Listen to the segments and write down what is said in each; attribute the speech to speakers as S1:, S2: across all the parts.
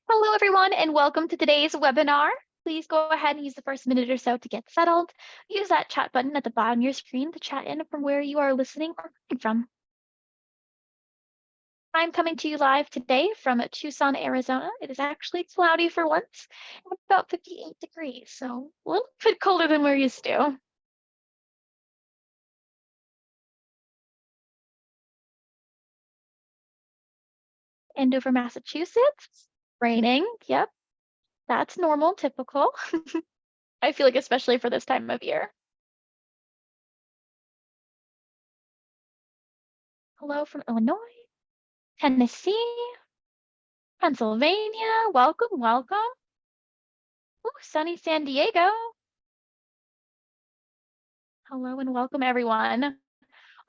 S1: Hello, everyone, and welcome to today's webinar. Please go ahead and use the first minute or so to get settled. Use that chat button at the bottom of your screen to chat in from where you are listening or coming from. I'm coming to you live today from Tucson, Arizona. It is actually cloudy for once, and it's about 58 degrees, so a little bit colder than we're used to. Andover, Massachusetts, raining. Yep, that's normal, typical. I feel like especially for this time of year. Hello from Illinois, Tennessee, Pennsylvania. Welcome, welcome. Ooh, sunny San Diego. Hello and welcome, everyone.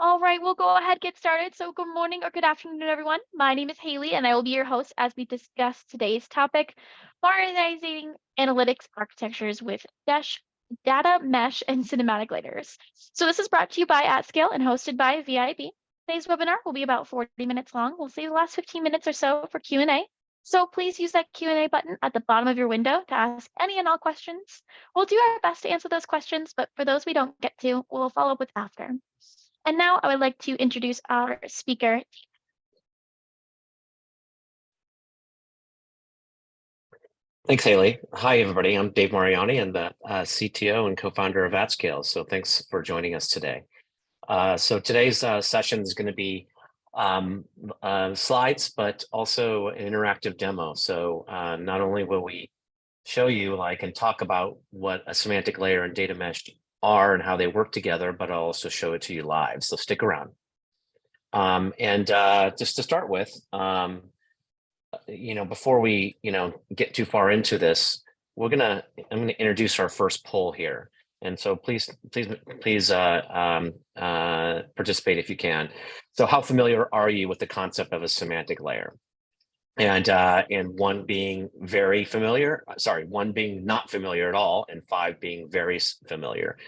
S1: All right, we'll go ahead and get started. So good morning or good afternoon, everyone. My name is Haley, and I will be your host as we discuss today's topic, modernizing analytics architectures with data mesh and cinematic layers. So this is brought to you by AtScale and hosted by VIB. Today's webinar will be about 40 minutes long. We'll save the last 15 minutes or so for Q&A. So please use that Q&A button at the bottom of your window to ask any and all questions. We'll do our best to answer those questions, but for those we don't get to, we'll follow up with after. And now I would like to introduce our speaker.
S2: Thanks, Haley. Hi, everybody. I'm Dave Mariani. I'm the CTO and co-founder of AtScale. So thanks for joining us today. So today's session is going to be slides, but also an interactive demo. So not only will we show you and talk about what a semantic layer and data mesh are and how they work together, but I'll also show it to you live. So stick around. Just to start with, before we, get too far into this, I'm going to introduce our first poll here. And so please participate if you can. So how familiar are you with the concept of a semantic layer? And one being very familiar, one being not familiar at all, and 5 being very familiar.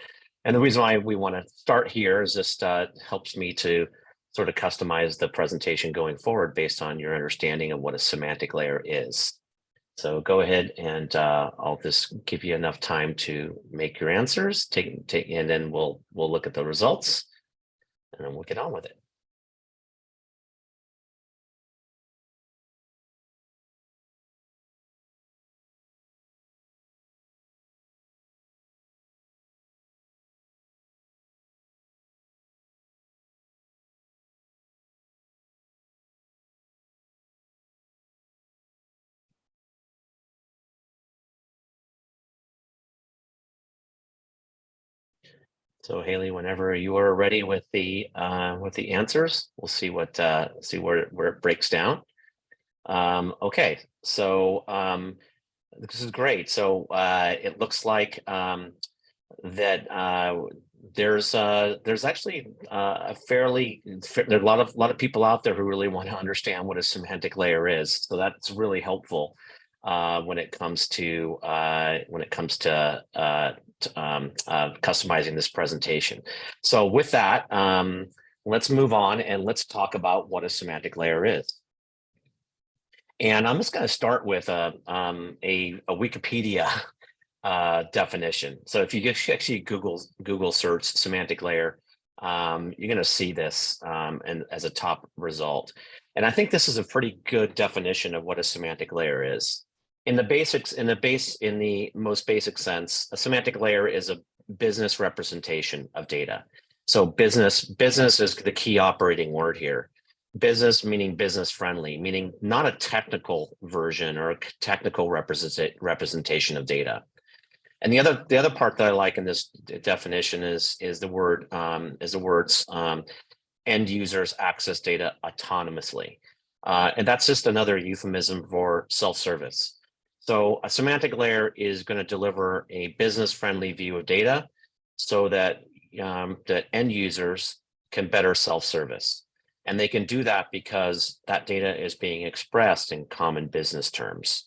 S2: And the reason why we want to start here is just helps me to sort of customize the presentation going forward based on your understanding of what a semantic layer is. So go ahead and I'll just give you enough time to make your answers, and then we'll look at the results, and then we'll get on with it. So Haley, whenever you are ready with the answers, we'll see where it breaks down. Okay, so this is great. So it looks like that there's actually there are a lot of people out there who really want to understand what a semantic layer is. So that's really helpful when it comes to customizing this presentation. So with that, let's move on and let's talk about what a semantic layer is. And I'm just going to start with a Wikipedia definition. So if you actually Google search semantic layer, you're going to see this and as a top result. And I think this is a pretty good definition of what a semantic layer is. In the most basic sense, a semantic layer is a business representation of data. So business is the key operating word here. Business meaning business friendly, meaning not a technical version or a technical representation of data. And the other part that I like in this definition is the words end users access data autonomously. And that's just another euphemism for self-service. So a semantic layer is going to deliver a business-friendly view of data so that that end users can better self-service. And they can do that because that data is being expressed in common business terms.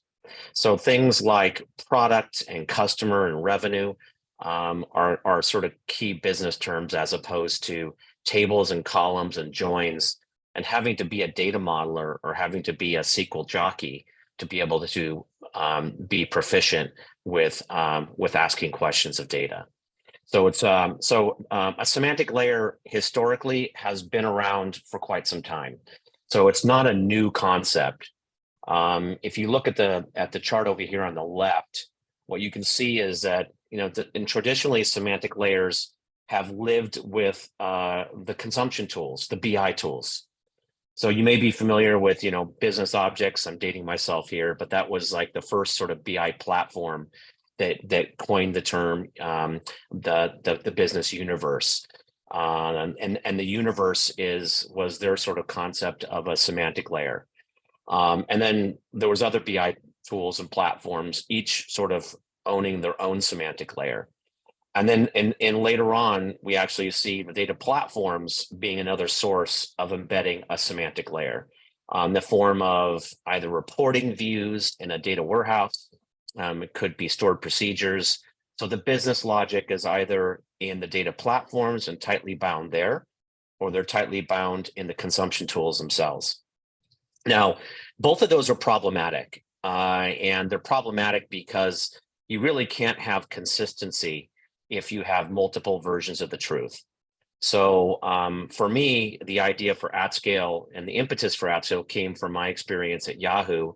S2: So things like product and customer and revenue are sort of key business terms, as opposed to tables and columns and joins and having to be a data modeler or having to be a SQL jockey to be able to be proficient with asking questions of data. So it's a semantic layer historically has been around for quite some time. So it's not a new concept. If you look at the chart over here on the left, what you can see is that and traditionally semantic layers have lived with the consumption tools, the BI tools. So you may be familiar with business objects. I'm dating myself here, but that was like the first sort of BI platform that coined the term the business universe. And the universe was their sort of concept of a semantic layer. And then there was other BI tools and platforms, each sort of owning their own semantic layer. And then in later on, we actually see the data platforms being another source of embedding a semantic layer in the form of either reporting views in a data warehouse. It could be stored procedures. So the business logic is either in the data platforms and tightly bound there, or they're tightly bound in the consumption tools themselves. Now, both of those are problematic, and they're problematic because you really can't have consistency if you have multiple versions of the truth. So for me, the idea for AtScale and the impetus for AtScale came from my experience at Yahoo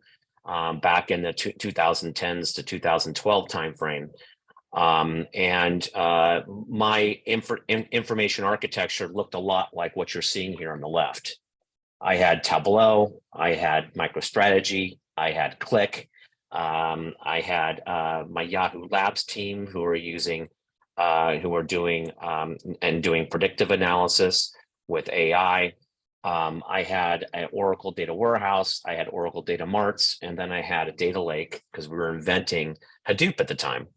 S2: back in the 2010s to 2012 timeframe. My information architecture looked a lot like what you're seeing here on the left. I had Tableau, I had MicroStrategy, I had Qlik, I had my Yahoo Labs team who were doing predictive analysis with AI. I had an Oracle data warehouse, I had Oracle data marts, and then I had a data lake because we were inventing Hadoop at the time.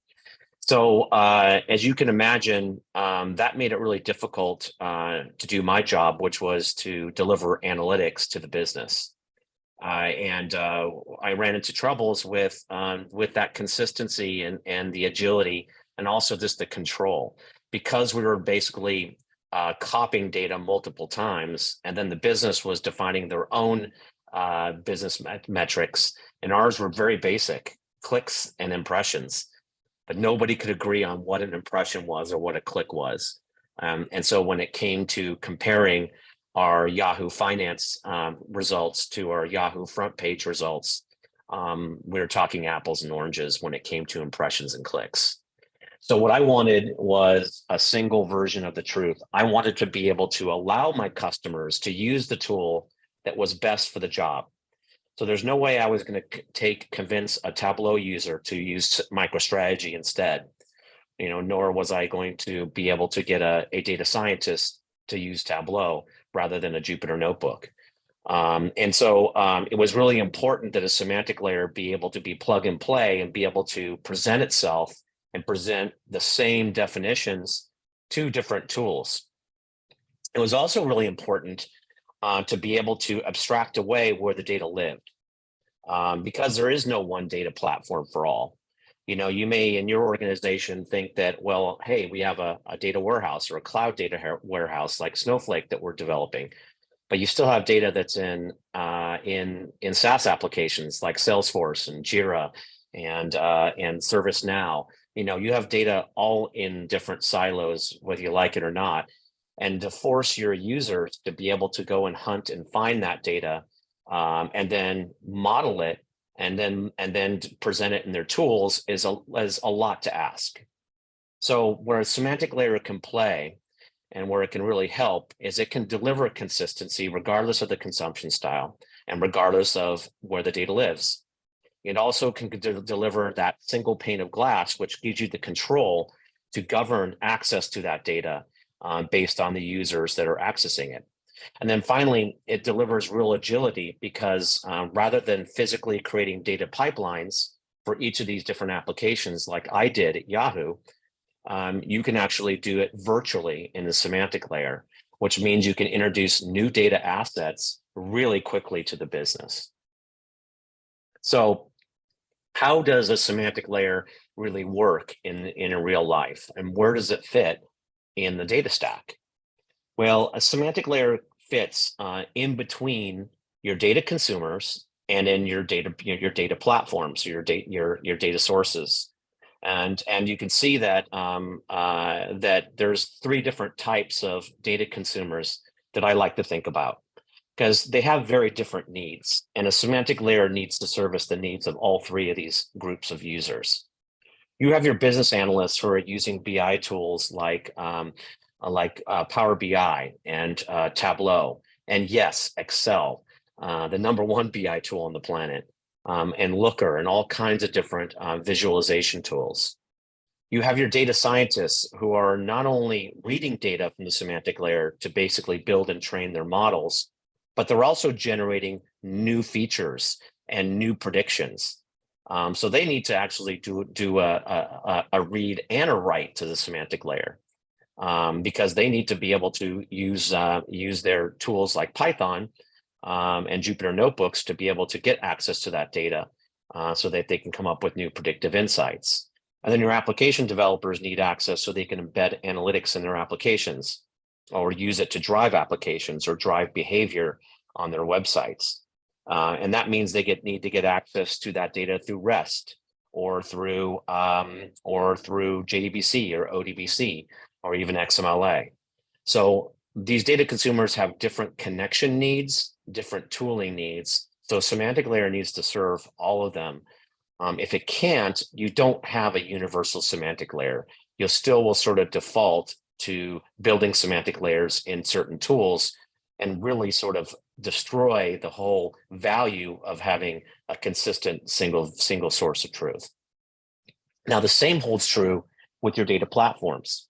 S2: So as you can imagine, that made it really difficult to do my job, which was to deliver analytics to the business. I ran into troubles with that consistency and the agility, and also just the control, because we were basically copying data multiple times, and then the business was defining their own business metrics, and ours were very basic, clicks and impressions. But nobody could agree on what an impression was or what a click was. And so when it came to comparing our Yahoo Finance results to our Yahoo front page results, we were talking apples and oranges when it came to impressions and clicks. So what I wanted was a single version of the truth. I wanted to be able to allow my customers to use the tool that was best for the job. So there's no way I was going to convince a Tableau user to use MicroStrategy instead, nor was I going to be able to get a data scientist to use Tableau rather than a Jupyter notebook. And so it was really important that a semantic layer be able to be plug and play and be able to present itself and present the same definitions to different tools. It was also really important to be able to abstract away where the data lived, because there is no one data platform for all. You may in your organization think that, well, hey, we have a data warehouse or a cloud data warehouse like Snowflake that we're developing, but you still have data that's in SaaS applications like Salesforce and Jira and ServiceNow. You have data all in different silos, whether you like it or not. And to force your users to be able to go and hunt and find that data, and then model it, and then present it in their tools is a lot to ask. So where a semantic layer can play, and where it can really help, is it can deliver consistency regardless of the consumption style and regardless of where the data lives. It also can deliver that single pane of glass, which gives you the control to govern access to that data based on the users that are accessing it. And then finally, it delivers real agility because rather than physically creating data pipelines for each of these different applications like I did at Yahoo, you can actually do it virtually in the semantic layer, which means you can introduce new data assets really quickly to the business. So how does a semantic layer really work in a real life, and where does it fit in the data stack? Well, a semantic layer fits in between your data consumers and in your data platforms, your data sources. And you can see that that there's three different types of data consumers that I like to think about, because they have very different needs, and a semantic layer needs to service the needs of all three of these groups of users. You have your business analysts who are using BI tools like Power BI and Tableau, and yes, Excel, the #1 BI tool on the planet, and Looker, and all kinds of different visualization tools. You have your data scientists who are not only reading data from the semantic layer to basically build and train their models, but they're also generating new features and new predictions. So they need to actually do a read and a write to the semantic layer, because they need to be able to use their tools like Python and Jupyter notebooks to be able to get access to that data, so that they can come up with new predictive insights. And then your application developers need access so they can embed analytics in their applications, or use it to drive applications or drive behavior on their websites. And that means they need to get access to that data through REST, or through JDBC or ODBC, or even XMLA. So these data consumers have different connection needs, different tooling needs. So semantic layer needs to serve all of them. If it can't, you don't have a universal semantic layer. You still will sort of default to building semantic layers in certain tools, and really sort of destroy the whole value of having a consistent single source of truth. Now, the same holds true with your data platforms.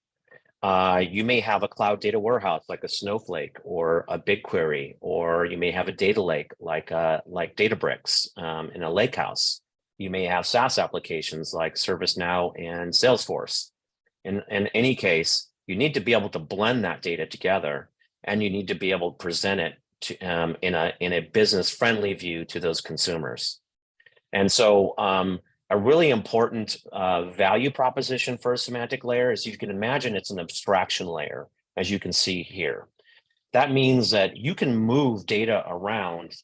S2: You may have a cloud data warehouse like a Snowflake or a BigQuery, or you may have a data lake like Databricks in a lakehouse. You may have SaaS applications like ServiceNow and Salesforce. In any case, you need to be able to blend that data together, and you need to be able to present it to, in a business-friendly view to those consumers. And so a really important value proposition for a semantic layer is, you can imagine, it's an abstraction layer, as you can see here. That means that you can move data around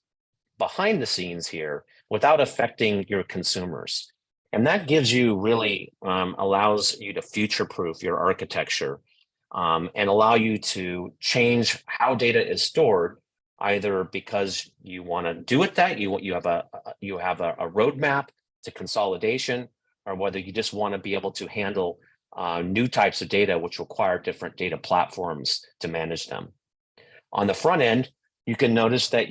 S2: behind the scenes here without affecting your consumers. And that gives you really allows you to future-proof your architecture, and allow you to change how data is stored, either because you want to do it that you have a roadmap to consolidation, or whether you just want to be able to handle new types of data which require different data platforms to manage them. On the front end, you can notice that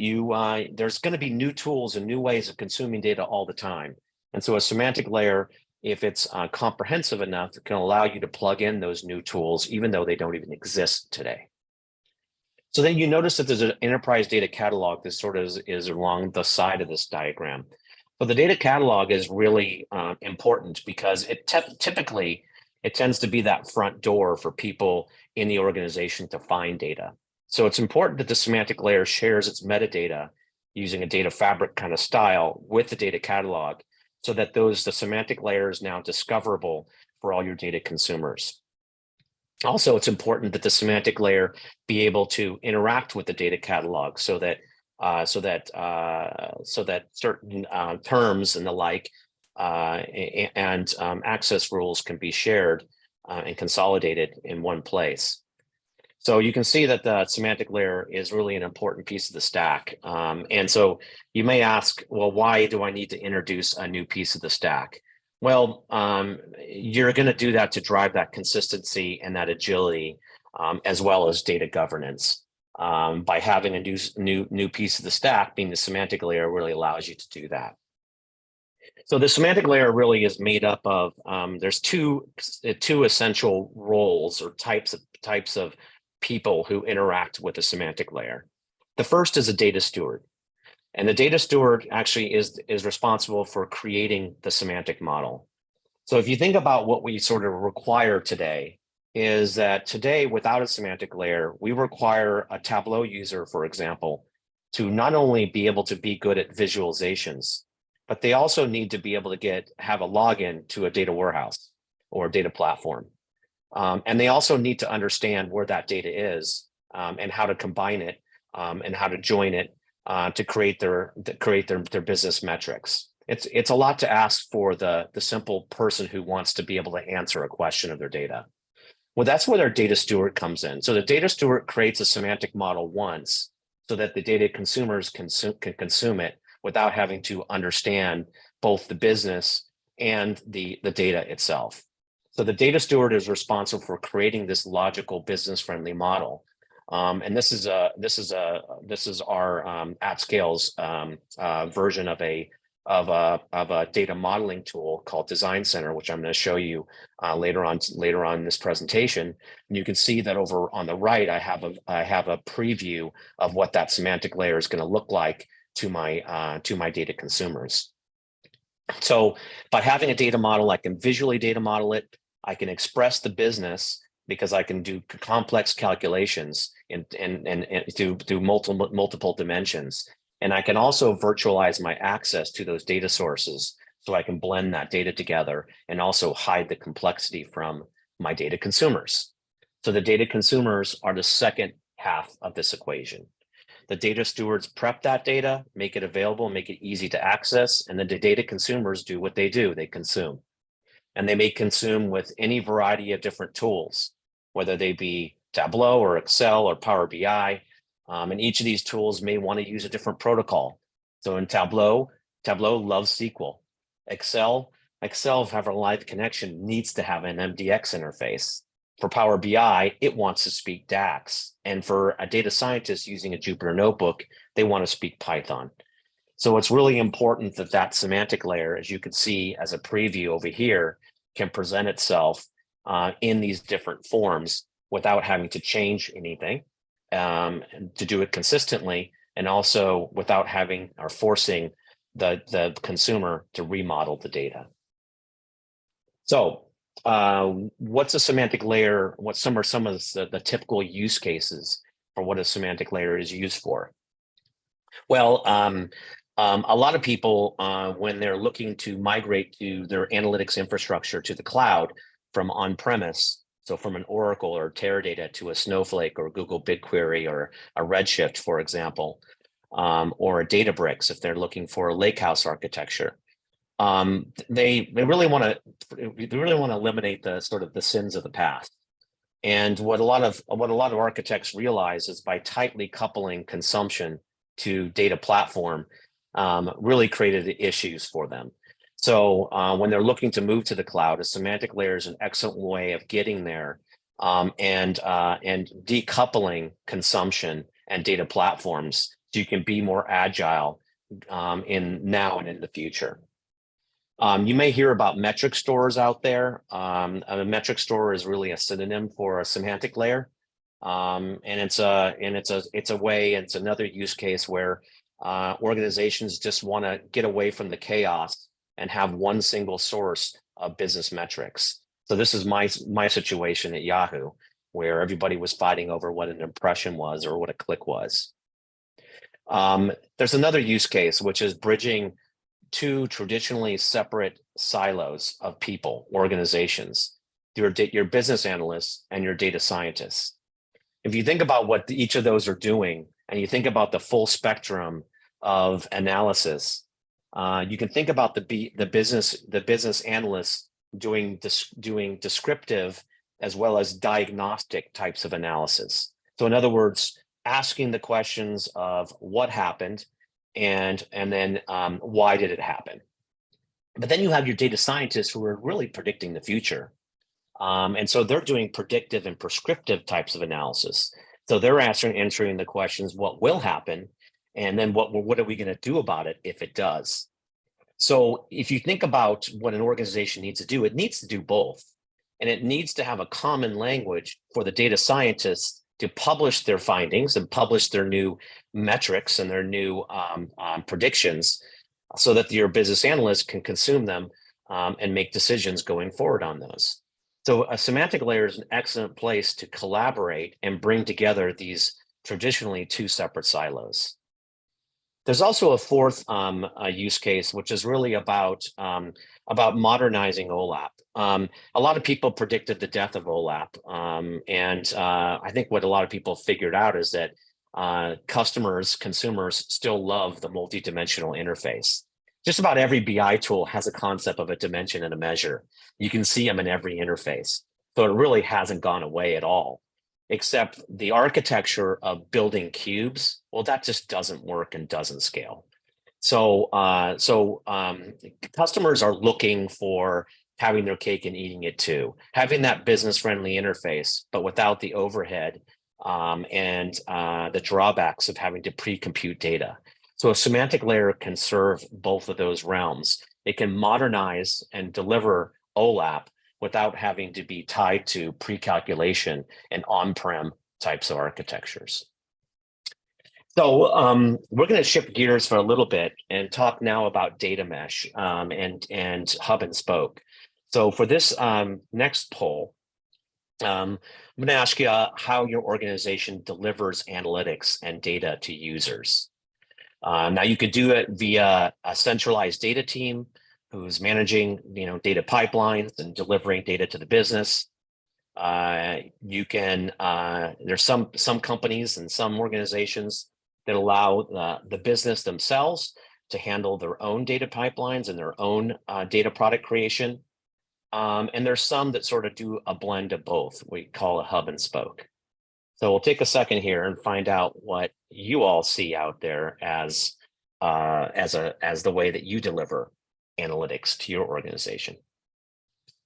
S2: there's going to be new tools and new ways of consuming data all the time. And so a semantic layer, if it's comprehensive enough, it can allow you to plug in those new tools, even though they don't even exist today. So then you notice that there's an enterprise data catalog that sort of is along the side of this diagram. But the data catalog is really important, because it typically tends to be that front door for people in the organization to find data. So it's important that the semantic layer shares its metadata using a data fabric kind of style with the data catalog, so that the semantic layer is now discoverable for all your data consumers. Also, it's important that the semantic layer be able to interact with the data catalog, so that certain terms and the like and access rules can be shared and consolidated in one place. So you can see that the semantic layer is really an important piece of the stack. And so you may ask, well, why do I need to introduce a new piece of the stack? Well, you're going to do that to drive that consistency and that agility, as well as data governance. By having a new piece of the stack, being the semantic layer, really allows you to do that. So the semantic layer really is made up of there's two essential roles or types of people who interact with the semantic layer. The first is a data steward. And the data steward actually is responsible for creating the semantic model. So if you think about what we sort of require today, is that today, without a semantic layer, we require a Tableau user, for example, to not only be able to be good at visualizations, but they also need to be able to have a login to a data warehouse or a data platform. And they also need to understand where that data is, and how to combine it, and how to join it, to create their business metrics. It's a lot to ask for the simple person who wants to be able to answer a question of their data. Well, that's where their data steward comes in. So the data steward creates a semantic model once so that the data consumers can consume it without having to understand both the business and the data itself. So the data steward is responsible for creating this logical business-friendly model. And this is our AtScale's version of a data modeling tool called Design Center, which I'm going to show you later on in this presentation. And you can see that over on the right, I have a preview of what that semantic layer is going to look like to my data consumers. So by having a data model, I can visually data model it. I can express the business because I can do complex calculations and do multiple dimensions. And I can also virtualize my access to those data sources so I can blend that data together and also hide the complexity from my data consumers. So the data consumers are the second half of this equation. The data stewards prep that data, make it available, make it easy to access, and then the data consumers do what they do, they consume. And they may consume with any variety of different tools, whether they be Tableau or Excel or Power BI. And each of these tools may want to use a different protocol. So in Tableau loves SQL. Excel, if I have a live connection, needs to have an MDX interface. For Power BI, it wants to speak DAX. And for a data scientist using a Jupyter notebook, they want to speak Python. So it's really important that that semantic layer, as you can see as a preview over here, can present itself in these different forms without having to change anything, to do it consistently, and also without having or forcing the consumer to remodel the data. So what's a semantic layer? What are some of the typical use cases for what a semantic layer is used for? Well, a lot of people, when they're looking to migrate to their analytics infrastructure to the cloud from on-premise, so from an Oracle or Teradata to a Snowflake or Google BigQuery or a Redshift, for example, or a Databricks, if they're looking for a lakehouse architecture, they really want to eliminate the sort of the sins of the past. And what a lot of architects realize is by tightly coupling consumption to data platform, really created issues for them. So when they're looking to move to the cloud, a semantic layer is an excellent way of getting there and decoupling consumption and data platforms so you can be more agile in now and in the future. You may hear about metric stores out there. A metric store is really a synonym for a semantic layer. And it's another use case where organizations just want to get away from the chaos and have one single source of business metrics. So this is my situation at Yahoo, where everybody was fighting over what an impression was or what a click was. There's another use case, which is bridging two traditionally separate silos of people, organizations, your business analysts and your data scientists. If you think about what each of those are doing, and you think about the full spectrum of analysis, you can think about the business analysts doing descriptive as well as diagnostic types of analysis. So in other words, asking the questions of what happened and then why did it happen? But then you have your data scientists who are really predicting the future. And so they're doing predictive and prescriptive types of analysis. So they're answering the questions, what will happen? And then what are we going to do about it if it does? So if you think about what an organization needs to do, it needs to do both. And it needs to have a common language for the data scientists to publish their findings and publish their new metrics and their new predictions so that your business analysts can consume them and make decisions going forward on those. So a semantic layer is an excellent place to collaborate and bring together these traditionally two separate silos. There's also a fourth use case, which is really about modernizing OLAP. A lot of people predicted the death of OLAP, and I think what a lot of people figured out is that consumers still love the multidimensional interface. Just about every BI tool has a concept of a dimension and a measure. You can see them in every interface. So it really hasn't gone away at all, except the architecture of building cubes, well, that just doesn't work and doesn't scale. So, customers are looking for having their cake and eating it too, having that business-friendly interface, but without the overhead and the drawbacks of having to pre-compute data. So a semantic layer can serve both of those realms. It can modernize and deliver OLAP without having to be tied to pre-calculation and on-prem types of architectures. So we're going to shift gears for a little bit and talk now about data mesh and hub and spoke. So for this next poll, I'm going to ask you how your organization delivers analytics and data to users. Now you could do it via a centralized data team who's managing, data pipelines and delivering data to the business. You can there's some companies and some organizations that allow the business themselves to handle their own data pipelines and their own data product creation. And there's some that sort of do a blend of both. We call a hub and spoke. So we'll take a second here and find out what you all see out there as the way that you deliver analytics to your organization.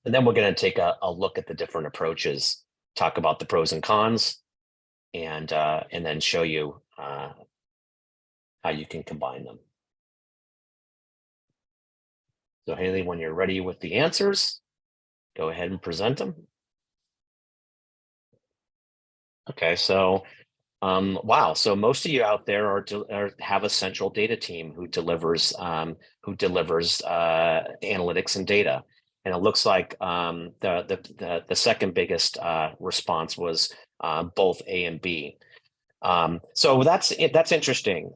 S2: And then we're going to take a look at the different approaches, talk about the pros and cons, and then show you how you can combine them. So Haley, when you're ready with the answers, go ahead and present them. Okay, so wow, so most of you out there have a central data team who delivers analytics and data, and it looks like the second biggest response was both A and B. So that's interesting.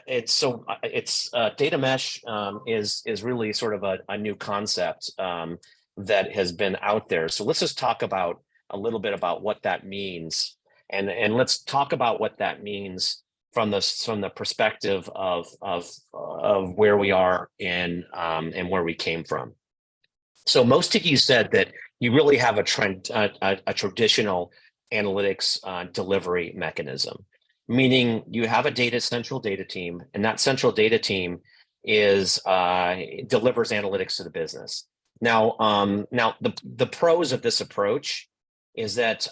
S2: It's data mesh is really sort of a new concept that has been out there. So let's just talk about a little bit about what that means, and let's talk about what that means from the perspective of where we are in and where we came from. So most of you said that you really have a traditional analytics delivery mechanism, meaning you have a central data team, and that central data team delivers analytics to the business. Now, the pros of this approach is that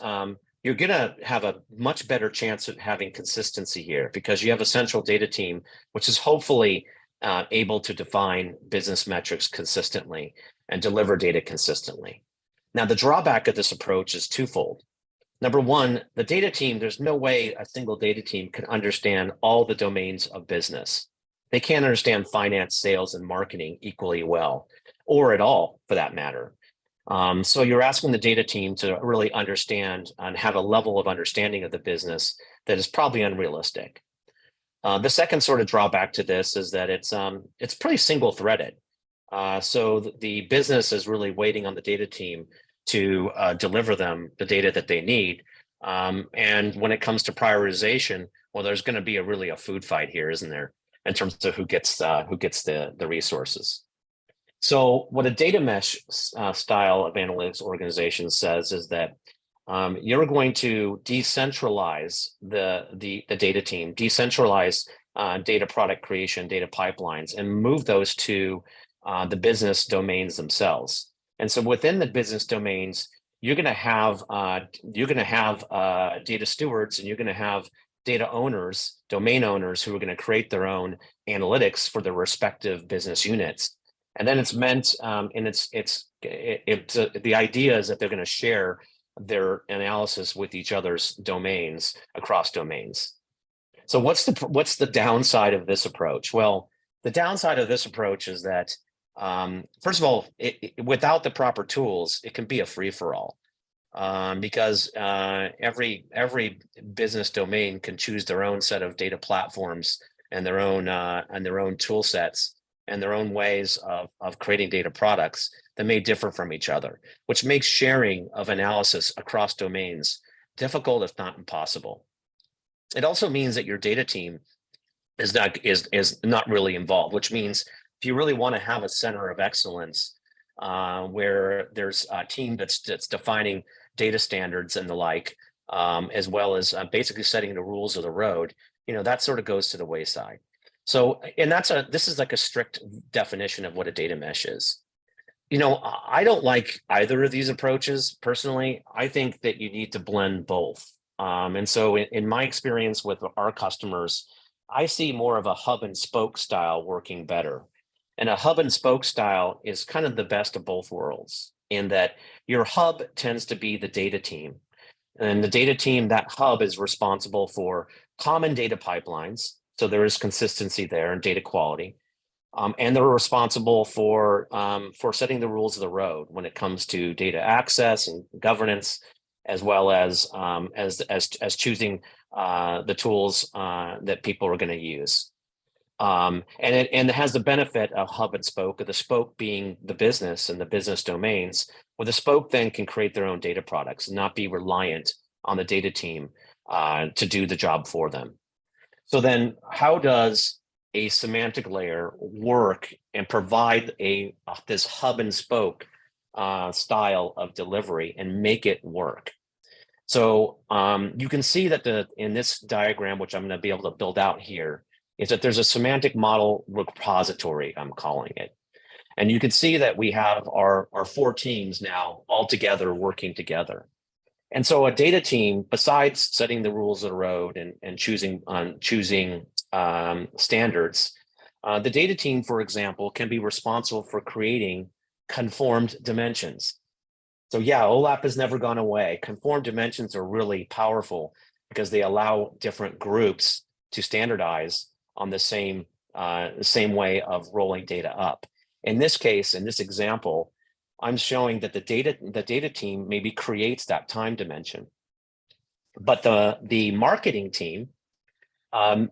S2: you're going to have a much better chance of having consistency here because you have a central data team, which is hopefully able to define business metrics consistently and deliver data consistently. Now, the drawback of this approach is twofold. Number one, the data team, there's no way a single data team can understand all the domains of business. They can't understand finance, sales, and marketing equally well, or at all for that matter. So you're asking the data team to really understand and have a level of understanding of the business that is probably unrealistic. The second sort of drawback to this is that it's pretty single-threaded. So the business is really waiting on the data team to deliver them the data that they need. And when it comes to prioritization, well, there's going to be a food fight here, isn't there, in terms of who gets the resources. So what a data mesh style of analytics organization says is that you're going to decentralize the data team, decentralize data product creation, data pipelines, and move those to the business domains themselves. And so within the business domains, you're going to have data stewards, and you're going to have data owners, domain owners, who are going to create their own analytics for their respective business units. And then it's meant, and the idea is that they're going to share their analysis with each other's domains across domains. So what's the downside of this approach? Well, the downside of this approach is that first of all, without the proper tools, it can be a free-for-all because every business domain can choose their own set of data platforms and their own tool sets and their own ways of creating data products that may differ from each other, which makes sharing of analysis across domains difficult, if not impossible. It also means that your data team is not really involved, which means if you really want to have a center of excellence where there's a team that's defining data standards and the like, as well as basically setting the rules of the road, that sort of goes to the wayside. So, and this is like a strict definition of what a data mesh is. I don't like either of these approaches personally. I think that you need to blend both. And so in my experience with our customers, I see more of a hub and spoke style working better. And a hub and spoke style is kind of the best of both worlds in that your hub tends to be the data team. And the data team, that hub is responsible for common data pipelines. So there is consistency there and data quality. And they're responsible for setting the rules of the road when it comes to data access and governance, as well as choosing the tools that people are going to use. And it has the benefit of hub and spoke, of the spoke being the business and the business domains, where the spoke then can create their own data products and not be reliant on the data team to do the job for them. So then how does a semantic layer work and provide this hub and spoke style of delivery and make it work? So you can see that in this diagram, which I'm going to be able to build out here, is that there's a semantic model repository, I'm calling it. And you can see that we have our 4 teams now all together working together. And so a data team, besides setting the rules of the road and choosing standards, the data team, for example, can be responsible for creating conformed dimensions. So yeah, OLAP has never gone away. Conformed dimensions are really powerful because they allow different groups to standardize on the same way of rolling data up. In this case, in this example, I'm showing that the data team maybe creates that time dimension, but the marketing team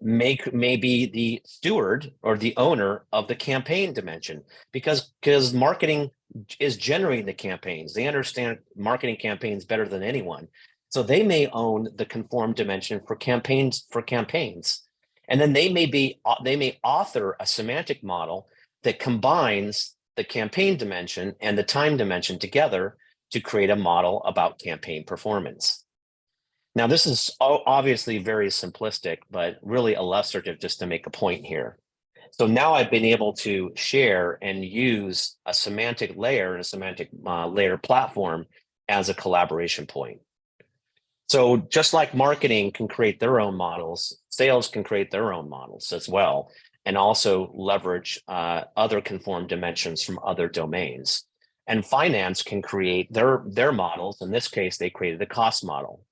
S2: may be the steward or the owner of the campaign dimension because marketing is generating the campaigns. They understand marketing campaigns better than anyone. So they may own the conformed dimension for campaigns. And then they may author a semantic model that combines the campaign dimension and the time dimension together to create a model about campaign performance. Now, this is obviously very simplistic, but really illustrative just to make a point here. So now I've been able to share and use a semantic layer and a semantic layer platform as a collaboration point. So just like marketing can create their own models, sales can create their own models as well, and also leverage other conformed dimensions from other domains. And finance can create their models. In this case, they created a cost model.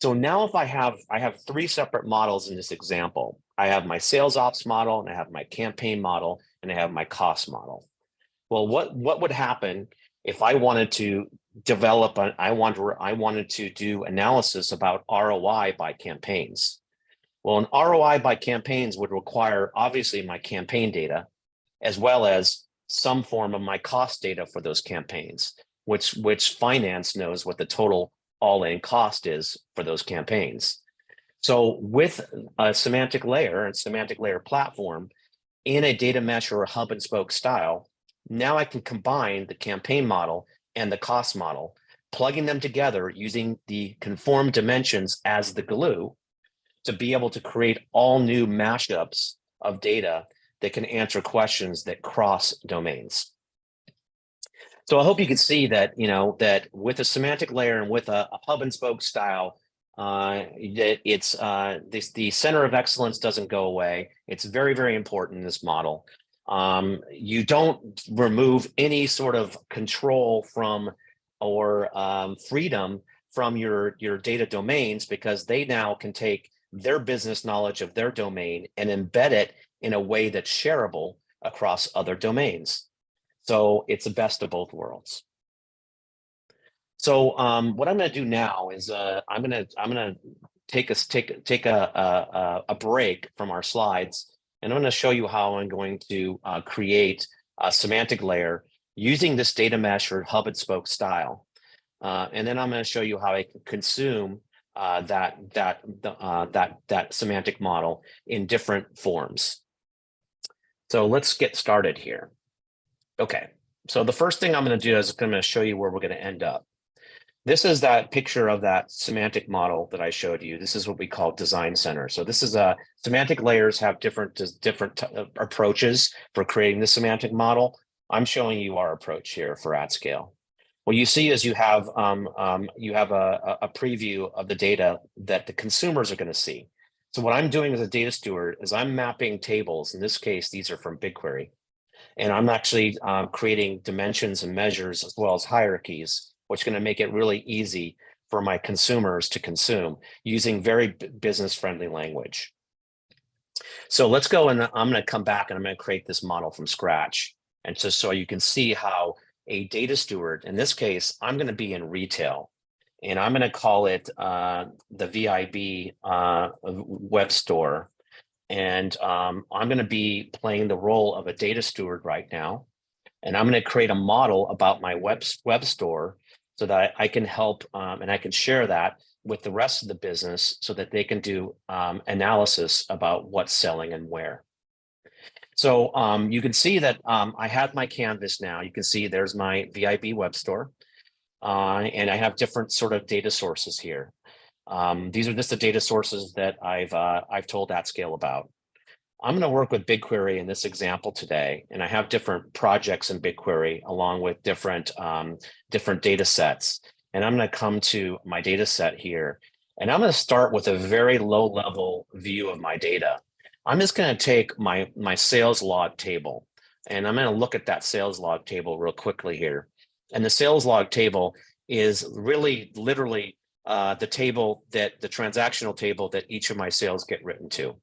S2: So now if I have 3 separate models in this example. I have my sales ops model, and I have my campaign model, and I have my cost model. Well, what would happen if I wanted to develop I wanted to do analysis about ROI by campaigns? Well, an ROI by campaigns would require obviously my campaign data, as well as some form of my cost data for those campaigns, which finance knows what the total all-in cost is for those campaigns. So with a semantic layer and semantic layer platform in a data mesh or a hub and spoke style, now I can combine the campaign model and the cost model, plugging them together using the conformed dimensions as the glue to be able to create all new mashups of data that can answer questions that cross domains. So I hope you can see that, that with a semantic layer and with a hub and spoke style, that it's the center of excellence doesn't go away. It's very, very important in this model. You don't remove any sort of control from or freedom from your data domains, because they now can take their business knowledge of their domain and embed it in a way that's shareable across other domains. So it's the best of both worlds. So what I'm going to do now is I'm going to take a break from our slides, and I'm going to show you how I'm going to create a semantic layer using this data mesh or hub and spoke style. And then I'm going to show you how I can consume that semantic model in different forms. So let's get started here. Okay, so the first thing I'm going to do is I'm going to show you where we're going to end up. This is that picture of that semantic model that I showed you. This is what we call design center. So this is semantic layers have different approaches for creating the semantic model. I'm showing you our approach here for AtScale. What you see is you have a preview of the data that the consumers are going to see. So what I'm doing as a data steward is I'm mapping tables. In this case, these are from BigQuery. And I'm actually creating dimensions and measures as well as hierarchies, which is going to make it really easy for my consumers to consume using very business-friendly language. So let's go, and I'm going to come back and I'm going to create this model from scratch. And just so you can see how a data steward, in this case, I'm going to be in retail. And I'm going to call it the VIB web store. And I'm going to be playing the role of a data steward right now. And I'm going to create a model about my web store so that I can help and I can share that with the rest of the business so that they can do analysis about what's selling and where. So you can see that I have my canvas now. You can see there's my VIB web store. And I have different sort of data sources here. These are just the data sources that I've told AtScale about. I'm going to work with BigQuery in this example today, and I have different projects in BigQuery along with different data sets. And I'm going to come to my data set here, and I'm going to start with a very low level view of my data. I'm just going to take my sales log table, and I'm going to look at that sales log table real quickly here. And the sales log table is really literally the table the transactional table that each of my sales get written to.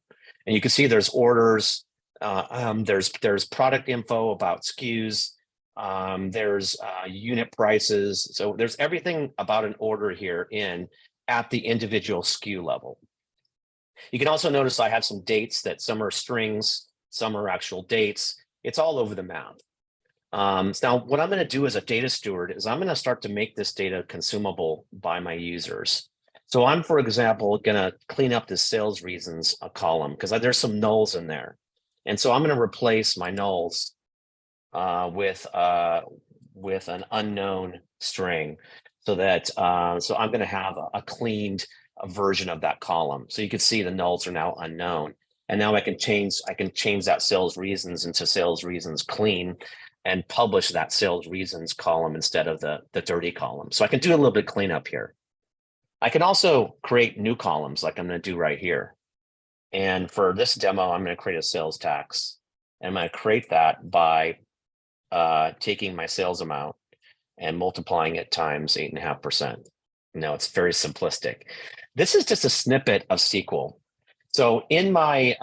S2: And you can see there's orders, there's product info about SKUs, there's unit prices. So there's everything about an order here at the individual SKU level. You can also notice I have some dates that some are strings, some are actual dates. It's all over the map. So now what I'm going to do as a data steward is I'm going to start to make this data consumable by my users. So I'm, for example, going to clean up the sales reasons column because there's some nulls in there. And so I'm going to replace my nulls with an unknown string so that so I'm going to have a cleaned version of that column. So you can see the nulls are now unknown. And now I can change that sales reasons into sales reasons clean and publish that sales reasons column instead of the dirty column. So I can do a little bit of cleanup here. I can also create new columns like I'm going to do right here. And for this demo, I'm going to create a sales tax. And I'm going to create that by taking my sales amount and multiplying it times 8.5%. No, it's very simplistic. This is just a snippet of SQL. So in my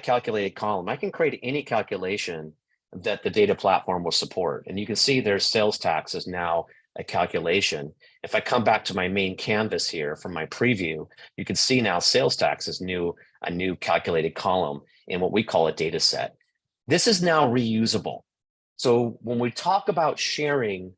S2: calculated column, I can create any calculation that the data platform will support. And you can see there's sales tax is now a calculation. If I come back to my main canvas here from my preview, you can see now sales tax is a new calculated column in what we call a data set. This is now reusable. So when we talk about sharing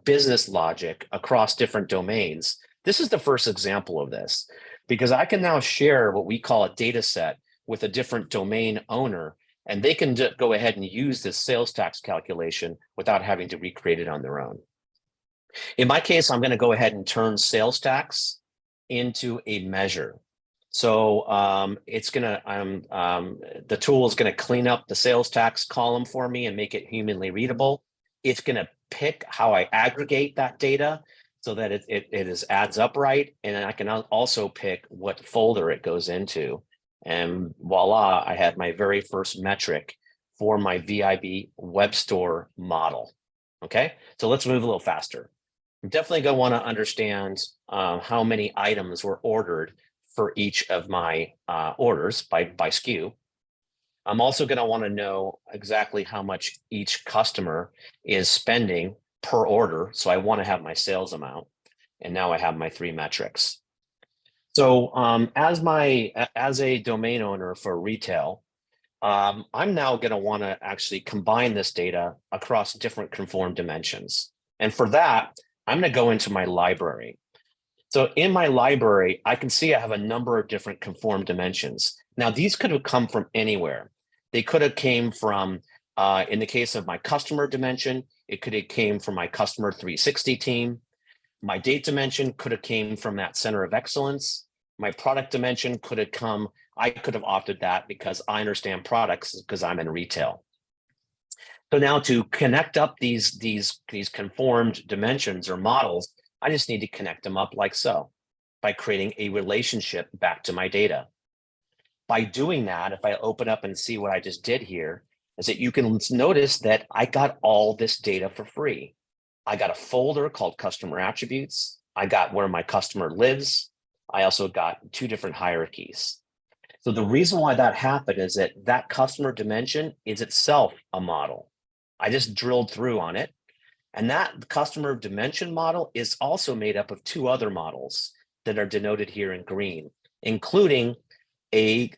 S2: business logic across different domains, this is the first example of this, because I can now share what we call a data set with a different domain owner, and they can go ahead and use this sales tax calculation without having to recreate it on their own. In my case, I'm going to go ahead and turn sales tax into a measure. So the tool is going to clean up the sales tax column for me and make it humanly readable. It's going to pick how I aggregate that data so that it adds up right. And I can also pick what folder it goes into. And voila, I had my very first metric for my VIB web store model. Okay, so let's move a little faster. I'm definitely going to want to understand how many items were ordered for each of my orders by SKU. I'm also going to want to know exactly how much each customer is spending per order. So I want to have my sales amount. And now I have my 3 metrics. So as a domain owner for retail, I'm now going to want to actually combine this data across different conformed dimensions. And for that, I'm going to go into my library. So in my library, I can see I have a number of different conformed dimensions. Now, these could have come from anywhere. They could have came from, in the case of my customer dimension, it could have came from my customer 360 team. My date dimension could have came from that center of excellence. My product dimension could have come, I could have opted that because I understand products because I'm in retail. So now to connect up these conformed dimensions or models, I just need to connect them up like so by creating a relationship back to my data. By doing that, if I open up and see what I just did here, is that you can notice that I got all this data for free. I got a folder called customer attributes. I got where my customer lives. I also got 2 different hierarchies. So the reason why that happened is that that customer dimension is itself a model. I just drilled through on it. And that customer dimension model is also made up of 2 other models that are denoted here in green, including a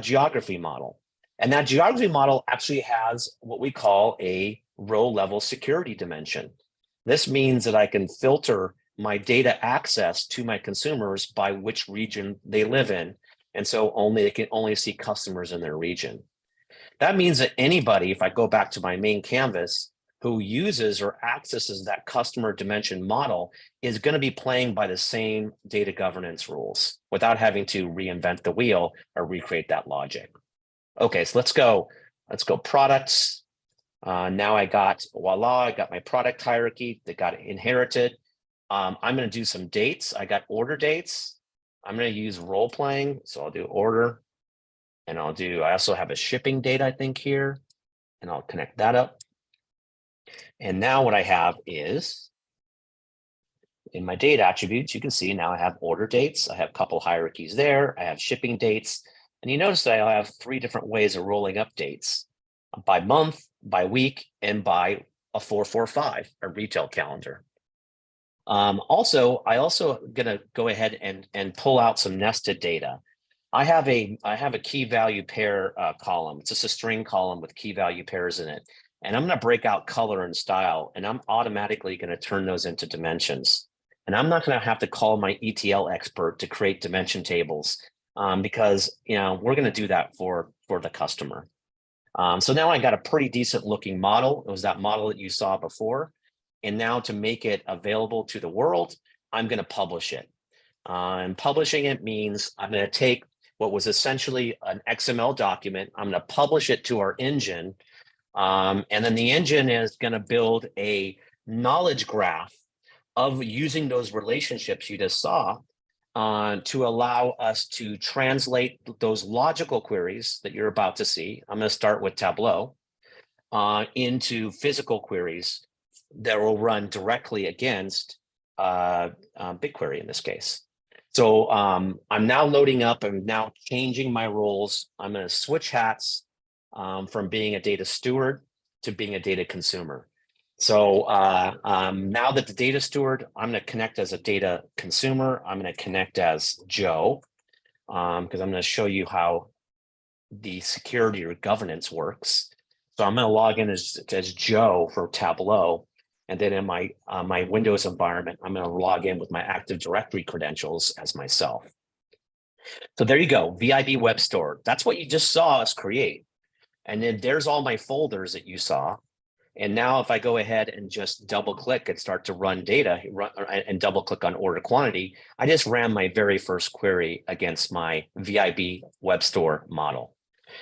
S2: geography model. And that geography model actually has what we call a row level security dimension. This means that I can filter my data access to my consumers by which region they live in. And so they can only see customers in their region. That means that anybody, if I go back to my main canvas, who uses or accesses that customer dimension model is going to be playing by the same data governance rules without having to reinvent the wheel or recreate that logic. Okay, so let's go products. Now I got, voila, I got my product hierarchy that got inherited. I'm going to do some dates. I got order dates. I'm going to use role playing. So I'll do order and I also have a shipping date, I think here, and I'll connect that up. And now what I have is in my date attributes, you can see now I have order dates. I have a couple hierarchies there. I have shipping dates. And you notice that I have 3 different ways of rolling up dates: by month, by week, and by a 445, a retail calendar. I also gonna go ahead and pull out some nested data. I have a key value pair column. It's just a string column with key value pairs in it. And I'm going to break out color and style, and I'm automatically going to turn those into dimensions. And I'm not going to have to call my ETL expert to create dimension tables because we're going to do that for the customer. So now I got a pretty decent looking model. It was that model that you saw before. And now to make it available to the world, I'm going to publish it. And publishing it means I'm going to take what was essentially an XML document. I'm going to publish it to our engine. And then the engine is going to build a knowledge graph of using those relationships you just saw to allow us to translate those logical queries that you're about to see. I'm going to start with Tableau into physical queries that will run directly against BigQuery in this case. So I'm now loading up. I'm now changing my roles. I'm going to switch hats from being a data steward to being a data consumer. So now that the data steward, I'm going to connect as a data consumer. I'm going to connect as Joe because I'm going to show you how the security or governance works. So I'm going to log in as Joe for Tableau. And then in my Windows environment, I'm going to log in with my Active Directory credentials as myself. So there you go, VIB Web Store. That's what you just saw us create. And then there's all my folders that you saw. And now if I go ahead and just double click and start to run data and double click on order quantity, I just ran my very first query against my VIB Web Store model.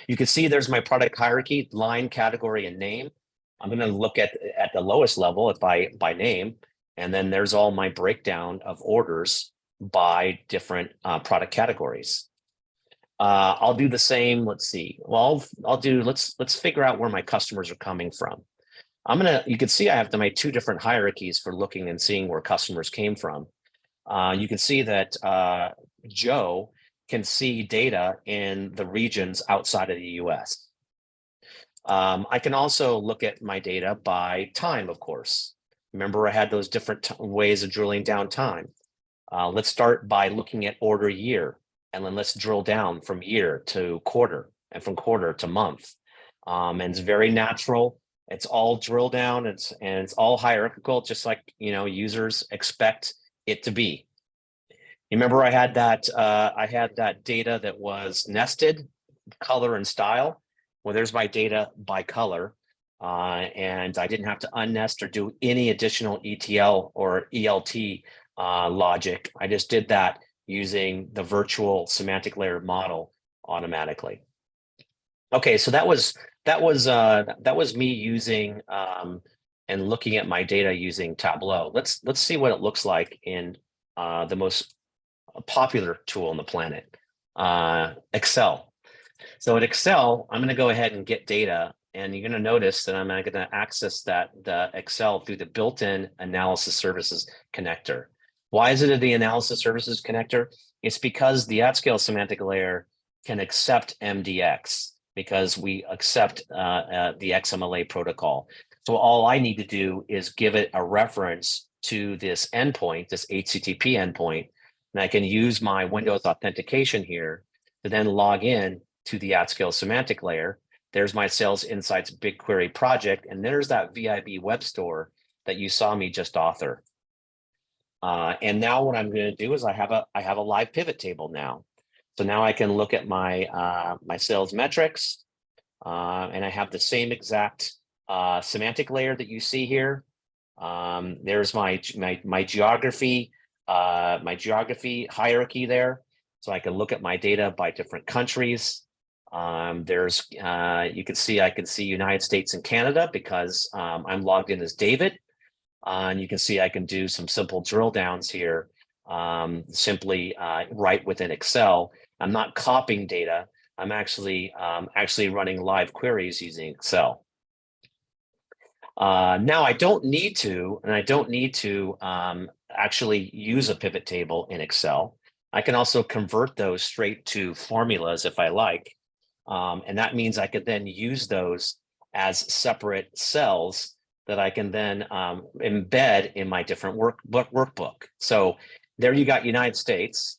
S2: You can see there's my product hierarchy, line, category, and name. I'm going to look at the lowest level by name, and then there's all my breakdown of orders by different product categories. I'll do the same. Let's see. Well, let's figure out where my customers are coming from. You can see I have my 2 different hierarchies for looking and seeing where customers came from. You can see that Joe can see data in the regions outside of the US. I can also look at my data by time, of course. Remember, I had those different ways of drilling down time. Let's start by looking at order year, and then let's drill down from year to quarter, and from quarter to month. And it's very natural. It's all drill down. It's all hierarchical, just like users expect it to be. You remember I had that data that was nested, color and style. Well, there's my data by color. And I didn't have to unnest or do any additional ETL or ELT logic. I just did that using the virtual semantic layer model automatically. Okay, so that was me using and looking at my data using Tableau. Let's see what it looks like in the most popular tool on the planet, Excel. So at Excel, I'm going to go ahead and get data, and you're going to notice that I'm going to access the Excel through the built-in analysis services connector. Why is it the analysis services connector? It's because the AtScale semantic layer can accept MDX because we accept the XMLA protocol. So all I need to do is give it a reference to this endpoint, this HTTP endpoint, and I can use my Windows authentication here to then log in to the AtScale semantic layer. There's my Sales Insights BigQuery project, and there's that VIB web store that you saw me just author. And now what I'm going to do is I have a live pivot table now. So now I can look at my my sales metrics, and I have the same exact semantic layer that you see here. There's my geography, my geography hierarchy there. So I can look at my data by different countries. There's you can see I can see United States and Canada because I'm logged in as David. And you can see I can do some simple drill downs here, simply right within Excel. I'm not copying data. I'm actually running live queries using Excel. Now I don't need to, actually use a pivot table in Excel. I can also convert those straight to formulas if I like. And that means I could then use those as separate cells that I can then embed in my different workbook. So there you got United States.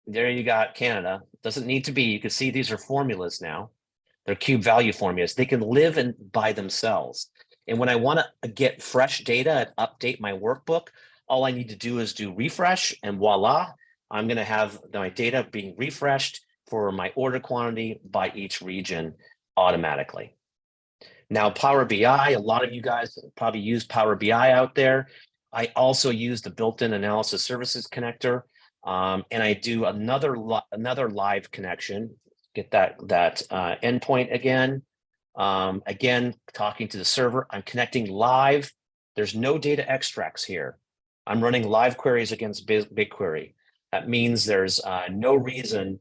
S2: There you got Canada. Doesn't need to be. You can see these are formulas now. They're cube value formulas. They can live by themselves. And when I want to get fresh data and update my workbook, all I need to do is do refresh, and voila, I'm going to have my data being refreshed for my order quantity by each region automatically. Now, Power BI, a lot of you guys probably use Power BI out there. I also use the built-in analysis services connector, and I do another live connection. Get that endpoint again. Again, talking to the server. I'm connecting live. There's no data extracts here. I'm running live queries against BigQuery. That means there's no reason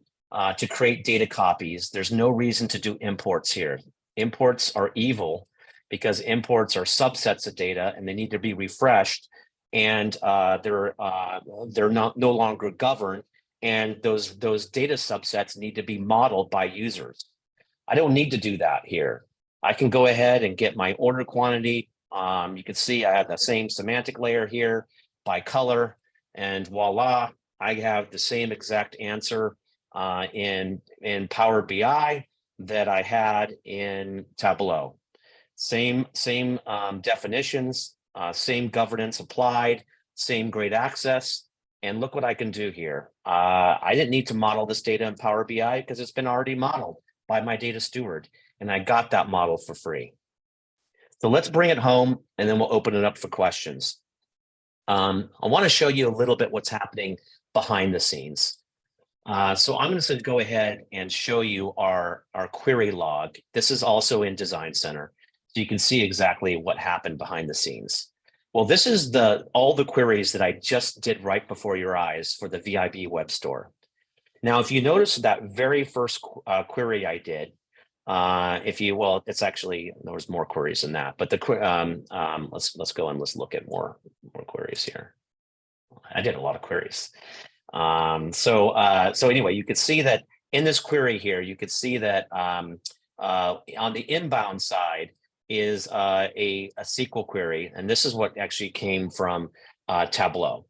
S2: to create data copies. There's no reason to do imports here. Imports are evil because imports are subsets of data and they need to be refreshed, and they're no longer governed, and those data subsets need to be modeled by users. I don't need to do that here. I can go ahead and get my order quantity. You can see I have the same semantic layer here by color, and voila, I have the same exact answer in Power BI that I had in Tableau. Same definitions, same governance applied, same great access. And look what I can do here. I didn't need to model this data in Power BI because it's been already modeled by my data steward, and I got that model for free. So let's bring it home, and then we'll open it up for questions. I want to show you a little bit what's happening behind the scenes. So I'm going to go ahead and show you our query log. This is also in Design Center, so you can see exactly what happened behind the scenes. Well, this is all the queries that I just did right before your eyes for the VIB web store. Now, if you notice that very first query I did, it's actually, there was more queries than that, but let's go and let's look at more queries here. I did a lot of queries. So anyway, you could see that in this query here, you could see that on the inbound side is a SQL query, and this is what actually came from Tableau.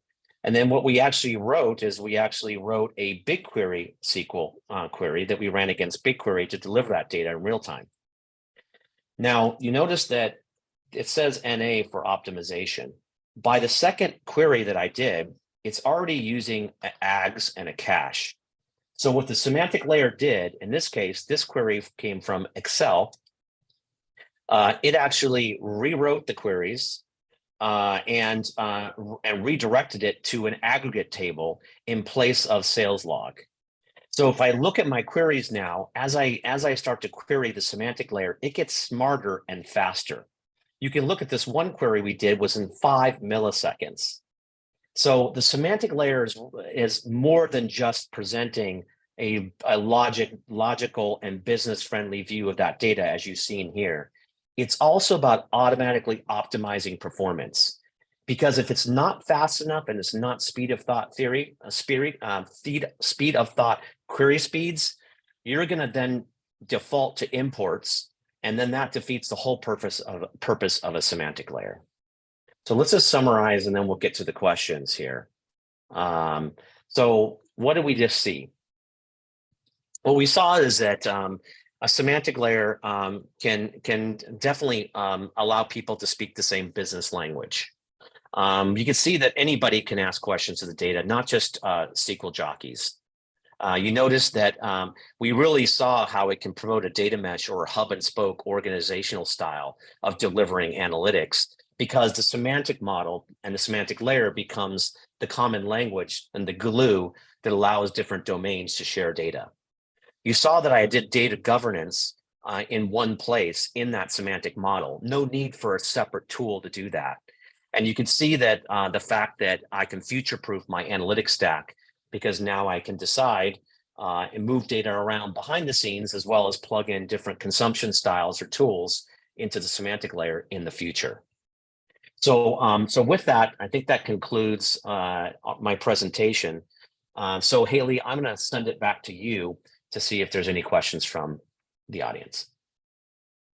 S2: And then what we actually wrote is we actually wrote a BigQuery SQL query that we ran against BigQuery to deliver that data in real time. Now, you notice that it says NA for optimization. By the second query that I did, it's already using an AGS and a cache. So what the semantic layer did, in this case, this query came from Excel. It actually rewrote the queries and redirected it to an aggregate table in place of sales log. So if I look at my queries now, as I start to query the semantic layer, it gets smarter and faster. You can look at this one query we did was in 5 milliseconds. So the semantic layer is more than just presenting a logical and business-friendly view of that data, as you've seen here. It's also about automatically optimizing performance. Because if it's not fast enough and it's not speed of thought theory, speed of thought query speeds, you're going to then default to imports, and then that defeats the whole purpose of a semantic layer. So let's just summarize, and then we'll get to the questions here. So what did we just see? What we saw is that a semantic layer can definitely allow people to speak the same business language. You can see that anybody can ask questions of the data, not just SQL jockeys. You notice that we really saw how it can promote a data mesh or a hub and spoke organizational style of delivering analytics, because the semantic model and the semantic layer becomes the common language and the glue that allows different domains to share data. You saw that I did data governance in one place in that semantic model. No need for a separate tool to do that. And you can see that the fact that I can future-proof my analytics stack, because now I can decide and move data around behind the scenes, as well as plug in different consumption styles or tools into the semantic layer in the future. So, so with that, I think that concludes my presentation. So Haley, I'm going to send it back to you to see if there's any questions from the audience.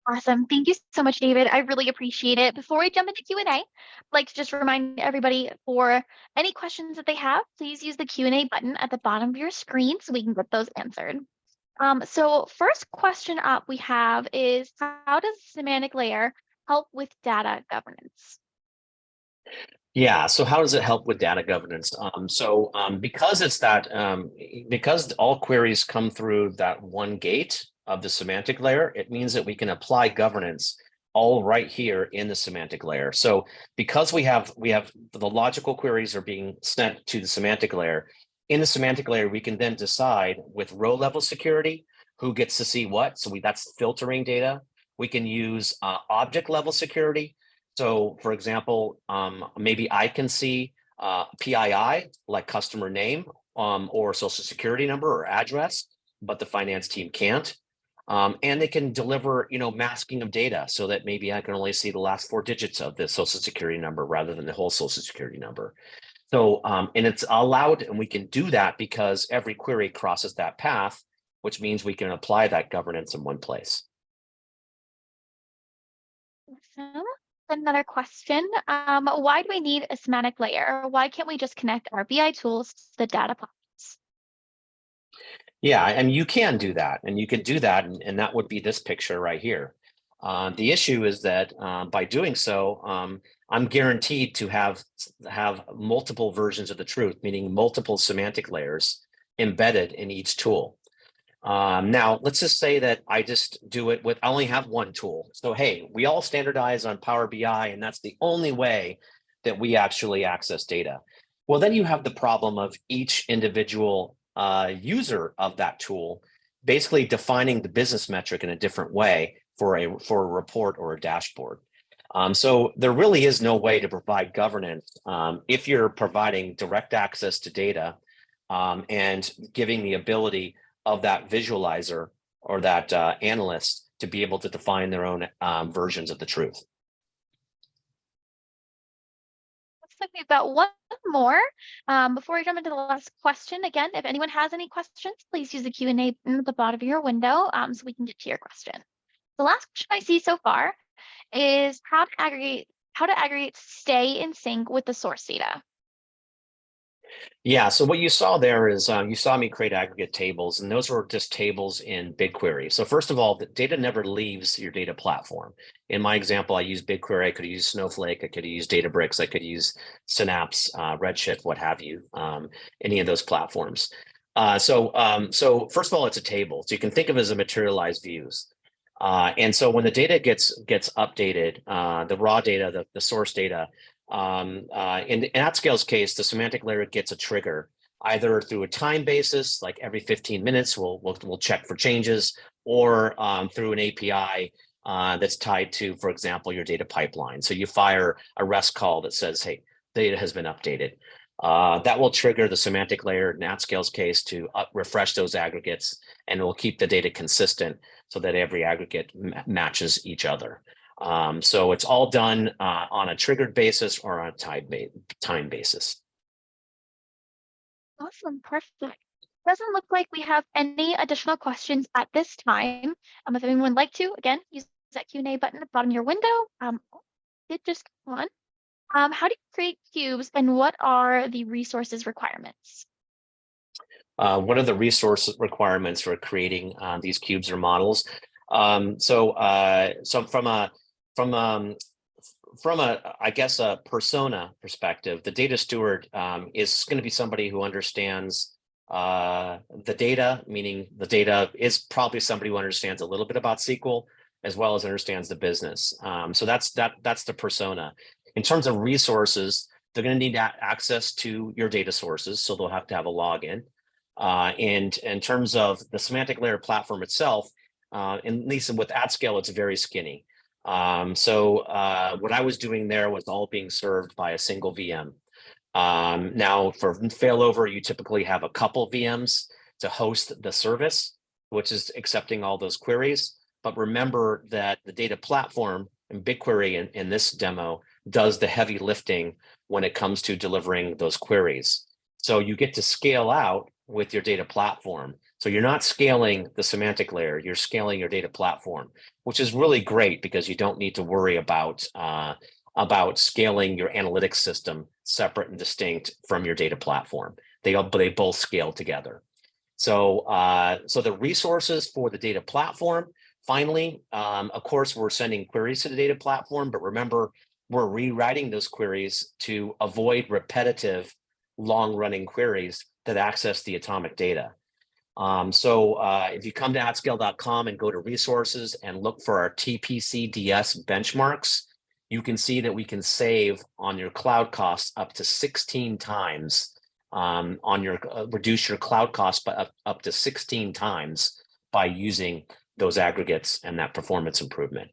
S1: Awesome. Thank you so much, David. I really appreciate it. Before we jump into Q&A, I'd like to just remind everybody, for any questions that they have, please use the Q&A button at the bottom of your screen so we can get those answered. So first question up we have is, how does semantic layer help with data governance?
S2: Yeah, so how does it help with data governance? Because it's that, because all queries come through that one gate of the semantic layer, it means that we can apply governance all right here in the semantic layer. So because we have the logical queries are being sent to the semantic layer, in the semantic layer, we can then decide with row level security who gets to see what. So that's filtering data. We can use object level security. So for example, maybe I can see PII, like customer name, or social security number or address, but the finance team can't. And they can deliver, masking of data so that maybe I can only see the last 4 digits of the social security number rather than the whole social security number. So, and it's allowed, and we can do that because every query crosses that path, which means we can apply that governance in one place.
S1: Awesome. Another question, why do we need a semantic layer? Why can't we just connect our BI tools to the data plots?
S2: Yeah, and you can do that, and you can do that, and that would be this picture right here. The issue is that by doing so, I'm guaranteed to have multiple versions of the truth, meaning multiple semantic layers embedded in each tool. Now, let's just say that I just do it with, I only have one tool. So, hey, we all standardize on Power BI, and that's the only way that we actually access data. Well, then you have the problem of each individual user of that tool basically defining the business metric in a different way for a report or a dashboard. So there really is no way to provide governance if you're providing direct access to data and giving the ability of that visualizer or that analyst to be able to define their own versions of the truth.
S1: Looks like we've got one more. Before we jump into the last question, again, if anyone has any questions, please use the Q&A at the bottom of your window so we can get to your question. The last question I see so far is how to aggregate stay in sync with the source data.
S2: Yeah, so what you saw there is you saw me create aggregate tables, and those were just tables in BigQuery. So first of all, the data never leaves your data platform. In my example, I use BigQuery. I could use Snowflake. I could use Databricks. I could use Synapse, Redshift, what have you, any of those platforms. So first of all, it's a table. So you can think of it as a materialized views. And so when the data gets updated, the raw data, the source data, in AtScale's case, the semantic layer gets a trigger either through a time basis, like every 15 minutes, we'll check for changes, or through an API that's tied to, for example, your data pipeline. So you fire a REST call that says, hey, data has been updated. That will trigger the semantic layer in AtScale's case to refresh those aggregates, and it will keep the data consistent so that every aggregate matches each other. So it's all done on a triggered basis or on a time basis.
S1: Awesome, perfect. Doesn't look like we have any additional questions at this time. If anyone would like to, again, use that Q&A button at the bottom of your window. Did just one. How do you create cubes, and what are the resources requirements?
S2: What are the resource requirements for creating these cubes or models? So from a I guess a persona perspective, the data steward is going to be somebody who understands the data, meaning the data is probably somebody who understands a little bit about SQL as well as understands the business. So that's the persona. In terms of resources, they're going to need access to your data sources, so they'll have to have a login. And in terms of the semantic layer platform itself, and at least with AtScale, it's very skinny. So what I was doing there was all being served by a single VM. Now for failover, you typically have a couple VMs to host the service, which is accepting all those queries. But remember that the data platform and BigQuery in this demo does the heavy lifting when it comes to delivering those queries. So you get to scale out with your data platform. So you're not scaling the semantic layer, you're scaling your data platform, which is really great because you don't need to worry about scaling your analytics system separate and distinct from your data platform. They both scale together. So so the resources for the data platform, finally, of course, we're sending queries to the data platform, but remember, we're rewriting those queries to avoid repetitive long-running queries that access the atomic data. So if you come to atscale.com and go to resources and look for our TPC-DS benchmarks, you can see that we can save on your cloud costs up to 16 times on your reduce your cloud costs by up to 16 times by using those aggregates and that performance improvement.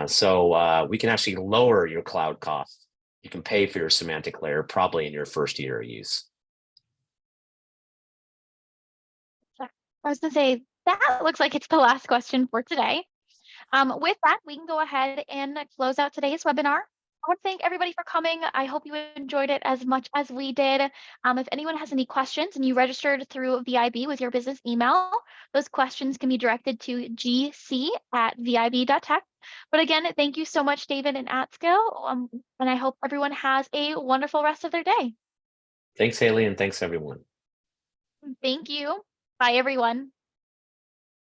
S2: So we can actually lower your cloud costs. You can pay for your semantic layer probably in your first year of use.
S1: I was going to say, that looks like it's the last question for today. With that, we can go ahead and close out today's webinar. I want to thank everybody for coming. I hope you enjoyed it as much as we did. If anyone has any questions and you registered through VIB with your business email, those questions can be directed to gc@vib.tech. But again, thank you so much, David and AtScale. And I hope everyone has a wonderful rest of their day.
S2: Thanks, Haley, and thanks, everyone.
S1: Thank you. Bye, everyone.